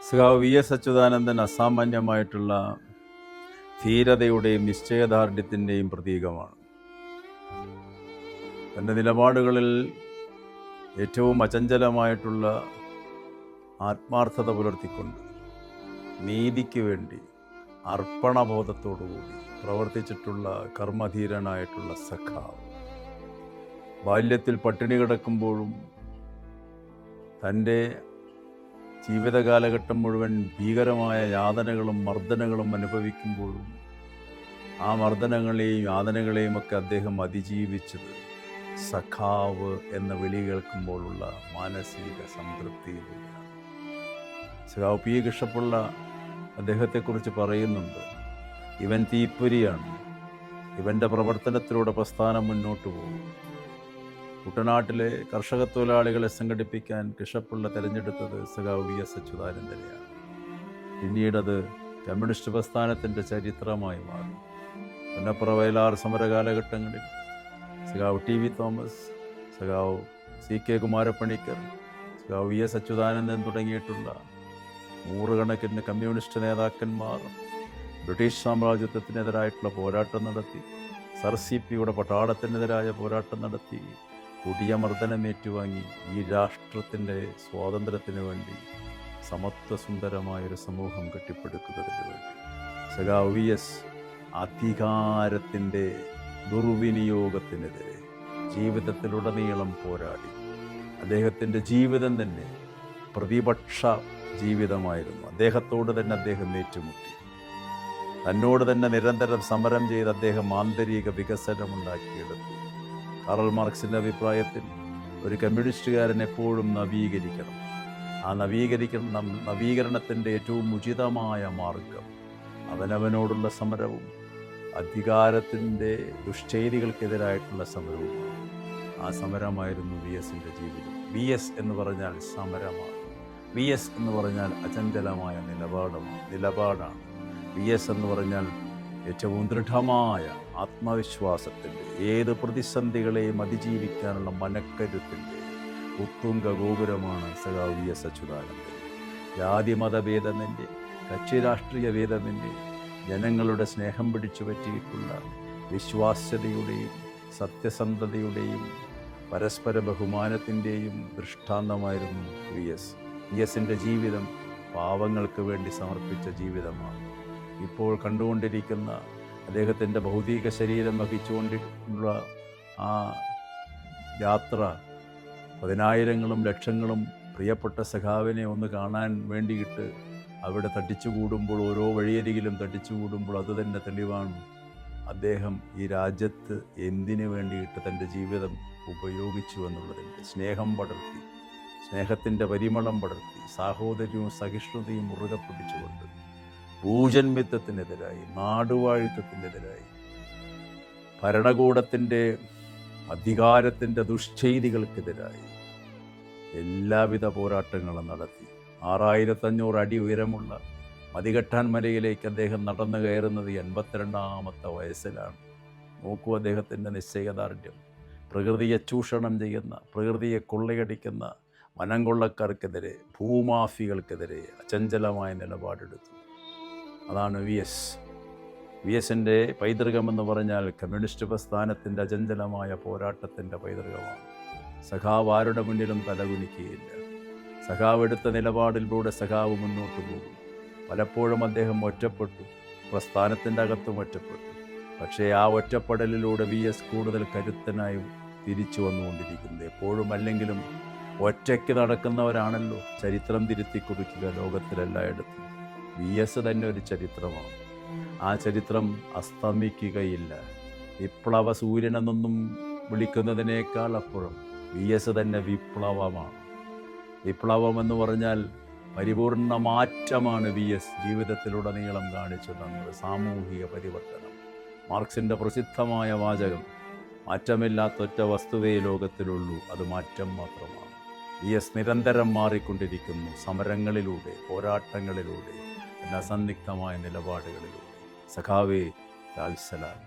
സഖാവ് V S Achuthanandan അസാമാന്യമായിട്ടുള്ള ധീരതയുടെയും നിശ്ചയദാർഢ്യത്തിൻ്റെയും പ്രതീകമാണ്. തൻ്റെ നിലപാടുകളിൽ ഏറ്റവും അചഞ്ചലമായിട്ടുള്ള ആത്മാർത്ഥത പുലർത്തിക്കൊണ്ട് നീതിക്ക് വേണ്ടി അർപ്പണബോധത്തോടുകൂടി പ്രവർത്തിച്ചിട്ടുള്ള കർമ്മധീരനായിട്ടുള്ള സഖാവ്. ബാല്യത്തിൽ പട്ടിണി കിടക്കുമ്പോഴും തൻ്റെ ജീവിതകാലഘട്ടം മുഴുവൻ ഭീകരമായ യാതനകളും മർദ്ദനങ്ങളും അനുഭവിക്കുമ്പോഴും ആ മർദ്ദനങ്ങളെയും യാതനകളെയും ഒക്കെ അദ്ദേഹം അതിജീവിച്ചത് സഖാവ് എന്ന വിളി കേൾക്കുമ്പോഴുള്ള മാനസിക സംതൃപ്തിയിലൂടെയാണ്. സഖാവ് പി കൃഷ്ണപിള്ള അദ്ദേഹത്തെക്കുറിച്ച് പറയുന്നുണ്ട്, ഇവൻ തീപ്പൊരിയാണ്, ഇവൻ്റെ പ്രവർത്തനത്തിലൂടെ പ്രസ്ഥാനം മുന്നോട്ട് പോകും. കുട്ടനാട്ടിലെ കർഷക തൊഴിലാളികളെ സംഘടിപ്പിക്കാൻ കൃഷ്ണപിള്ള തിരഞ്ഞെടുത്തത് സഖാവ് വി എസ് അച്യുതാനന്ദനെയാണ്. പിന്നീടത് കമ്മ്യൂണിസ്റ്റ് പ്രസ്ഥാനത്തിൻ്റെ ചരിത്രമായി മാറി. പുന്നപ്ര വയലാർ സമര കാലഘട്ടങ്ങളിൽ സഖാവ് ടി വി തോമസ്, സഖാവ് സി കെ കുമാരപ്പണിക്കർ, സഖാവ് വി എസ് അച്യുതാനന്ദൻ തുടങ്ങിയിട്ടുള്ള നൂറുകണക്കിന് കമ്മ്യൂണിസ്റ്റ് നേതാക്കന്മാർ ബ്രിട്ടീഷ് സാമ്രാജ്യത്വത്തിനെതിരായിട്ടുള്ള പോരാട്ടം നടത്തി, സർ സി പിയുടെ പട്ടാളത്തിനെതിരായ പോരാട്ടം നടത്തി, കൊടിയ മർദ്ദനം ഏറ്റുവാങ്ങി ഈ രാഷ്ട്രത്തിൻ്റെ സ്വാതന്ത്ര്യത്തിന് വേണ്ടി സമത്വസുന്ദരമായൊരു സമൂഹം കെട്ടിപ്പടുക്കുന്നതിന് വേണ്ടി സഖാവ് വി എസ് അധികാരത്തിൻ്റെ ദുർവിനിയോഗത്തിനെതിരെ ജീവിതത്തിലുടനീളം പോരാടി. അദ്ദേഹത്തിൻ്റെ ജീവിതം തന്നെ പ്രതിപക്ഷ ജീവിതമായിരുന്നു. അദ്ദേഹത്തോട് തന്നെ അദ്ദേഹം ഏറ്റുമുട്ടി. തന്നോട് തന്നെ നിരന്തരം സമരം ചെയ്ത് അദ്ദേഹം ആന്തരിക വികസനമുണ്ടാക്കിയെടുത്തു. കാറൽ മാർക്സിൻ്റെ അഭിപ്രായത്തിൽ ഒരു കമ്മ്യൂണിസ്റ്റുകാരൻ എപ്പോഴും നവീകരിക്കണം. ആ നവീകരണത്തിൻ്റെ ഏറ്റവും ഉചിതമായ മാർഗം അവനവനോടുള്ള സമരവും അധികാരത്തിൻ്റെ ദുഷ്ചെയ്തികൾക്കെതിരായിട്ടുള്ള സമരവുമാണ്. ആ സമരമായിരുന്നു വി എസിൻ്റെ ജീവിതം. വി എസ് എന്ന് പറഞ്ഞാൽ സമരമാണ്. വി എസ് എന്ന് പറഞ്ഞാൽ അചഞ്ചലമായ നിലപാടാണ്. വി എസ് എന്ന് പറഞ്ഞാൽ ഏറ്റവും ദൃഢമായ ആത്മവിശ്വാസത്തിൻ്റെ, ഏത് പ്രതിസന്ധികളെയും അതിജീവിക്കാനുള്ള മനക്കരുത്തിൻ്റെ ഉത്തുംഗ ഗോപുരമാണ് സഖാവ് വി എസ് അച്യുതാനന്ദൻ. ജാതിമതഭേദമെൻ്റെ, കക്ഷി രാഷ്ട്രീയ ഭേദമെൻ്റെ, ജനങ്ങളുടെ സ്നേഹം പിടിച്ചു പറ്റിയിട്ടുള്ള വിശ്വാസ്യതയുടെയും സത്യസന്ധതയുടെയും പരസ്പര ബഹുമാനത്തിൻ്റെയും ദൃഷ്ടാന്തമായിരുന്നു വി എസ്. വി എസിൻ്റെ ജീവിതം പാവങ്ങൾക്ക് വേണ്ടി സമർപ്പിച്ച ജീവിതമാണ്. ഇപ്പോൾ കണ്ടുകൊണ്ടിരിക്കുന്ന അദ്ദേഹത്തിൻ്റെ ഭൗതിക ശരീരം വഹിച്ചുകൊണ്ടുള്ള ആ യാത്ര, പതിനായിരങ്ങളും ലക്ഷങ്ങളും പ്രിയപ്പെട്ട സഖാവിനെ ഒന്ന് കാണാൻ വേണ്ടിയിട്ട് അവിടെ തട്ടിച്ചുകൂടുമ്പോൾ, ഓരോ വഴിയരികിലും തട്ടിച്ചുകൂടുമ്പോൾ അത് തന്നെ തെളിവാണ് അദ്ദേഹം ഈ രാജ്യത്ത് എന്തിനു വേണ്ടിയിട്ട് തൻ്റെ ജീവിതം ഉപയോഗിച്ചു എന്നുള്ളതിൻ്റെ. സ്നേഹം പടർത്തി, സ്നേഹത്തിൻ്റെ പരിമളം പടർത്തി, സാഹോദര്യവും സഹിഷ്ണുതയും മുറുകെ പിടിച്ചുകൊണ്ട് ഭൂജന്മിത്വത്തിനെതിരായി, നാടുവാഴിത്വത്തിനെതിരായി, ഭരണകൂടത്തിൻ്റെ അധികാരത്തിൻ്റെ ദുഷ്ചെയ്തികൾക്കെതിരായി എല്ലാവിധ പോരാട്ടങ്ങളും നടത്തി. 6500 അടി ഉയരമുള്ള മതികെട്ടാൻ മലയിലേക്ക് അദ്ദേഹം നടന്നു കയറുന്നത് 82ാമത്തെ വയസ്സിലാണ്. നോക്കൂ അദ്ദേഹത്തിൻ്റെ നിശ്ചയദാർഢ്യം. പ്രകൃതിയെ ചൂഷണം ചെയ്യുന്ന, പ്രകൃതിയെ കൊള്ളയടിക്കുന്ന വനം കൊള്ളക്കാർക്കെതിരെ, ഭൂമാഫികൾക്കെതിരെ അചഞ്ചലമായ നിലപാടെടുത്തു. അതാണ് വി എസ്. വി എസിൻ്റെ പൈതൃകമെന്ന് പറഞ്ഞാൽ കമ്മ്യൂണിസ്റ്റ് പ്രസ്ഥാനത്തിൻ്റെ അചഞ്ചലമായ പോരാട്ടത്തിൻ്റെ പൈതൃകമാണ്. സഖാവ് ആരുടെ മുന്നിലും തലകുനിക്കുകയില്ല. സഖാവ് എടുത്ത നിലപാടിലൂടെ സഖാവ് മുന്നോട്ട് പോകും. പലപ്പോഴും അദ്ദേഹം ഒറ്റപ്പെട്ടു, പ്രസ്ഥാനത്തിൻ്റെ അകത്തും ഒറ്റപ്പെട്ടു. പക്ഷേ ആ ഒറ്റപ്പെടലിലൂടെ വി എസ് കൂടുതൽ കരുത്തനായും തിരിച്ചു വന്നുകൊണ്ടിരിക്കുന്നത്. എപ്പോഴും അല്ലെങ്കിലും ഒറ്റയ്ക്ക് നടക്കുന്നവരാണല്ലോ ചരിത്രം തിരുത്തി കുറിക്കുക ലോകത്തിലെല്ലായിടത്തും. വി എസ് തന്നെ ഒരു ചരിത്രമാണ്. ആ ചരിത്രം അസ്തമിക്കുകയില്ല. വിപ്ലവ സൂര്യനെന്നൊന്നും വിളിക്കുന്നതിനേക്കാൾ അപ്പുറം വി എസ് തന്നെ വിപ്ലവമാണ്. വിപ്ലവം എന്ന് പറഞ്ഞാൽ പരിപൂർണ മാറ്റമാണ് വി എസ് ജീവിതത്തിലുടനീളം കാണിച്ചു തന്നത്. സാമൂഹിക പരിവർത്തനം. മാർക്സിൻ്റെ പ്രസിദ്ധമായ വാചകം, മാറ്റമില്ലാത്തൊറ്റ വസ്തുതയെ ലോകത്തിലുള്ളൂ, അത് മാറ്റം മാത്രമാണ്. വി എസ് നിരന്തരം മാറിക്കൊണ്ടിരിക്കുന്നു. സമരങ്ങളിലൂടെ, പോരാട്ടങ്ങളിലൂടെ, അസന്നിഗ്ധമായ നിലപാടുകളിലൂടെ. സഖാവേ ലാൽ സലാം.